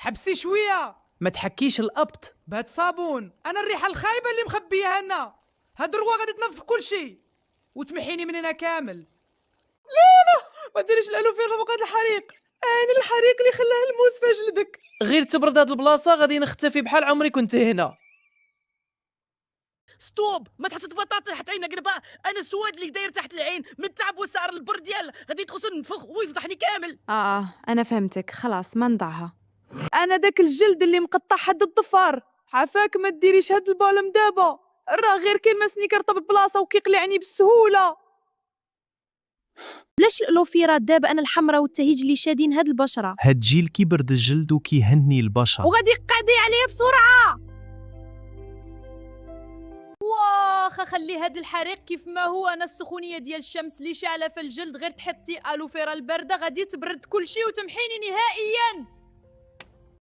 حبسي شويه، ما تحكيش القبط. بهاد صابون انا الريحه الخايبه اللي مخبيها لنا. هاد الروا غادي تنظف كل شيء وتمحيني من هنا كامل. لا ما ديريش الالوفير فوق هاد الحريق، عين الحريق اللي خلاه الموس في جلدك. غير تبرد هاد البلاصه غادي نختفي بحال عمري كنت هنا. ستوب، ما تحس بطاطا تحت عينك دابا. انا السواد اللي داير تحت العين من التعب والسعر البرد ديال غادي تخصو ننفخ ويفضحني كامل. أنا فهمتك، خلاص ما نضعها. انا داك الجلد اللي مقطع حد الضفار، عافاك ما ديريش هاد البالم دابا، راه غير كلمه كيرطب البلاصه وكيقلعني بالسهوله. بلاش الألوفيرات دابا، أنا الحمراء والتهيج اللي شادين هاد البشرة، هاد جيل كيبرد الجلد وكيهني البشر. وغادي قعدي عليا بسرعة. واخا خلي هاد الحريق كيف ما هو. انا السخونيه ديال الشمس اللي شاعله في الجلد غير تحطي الوفيرا البارده غادي تبرد كل شيء وتمحيني نهائيا.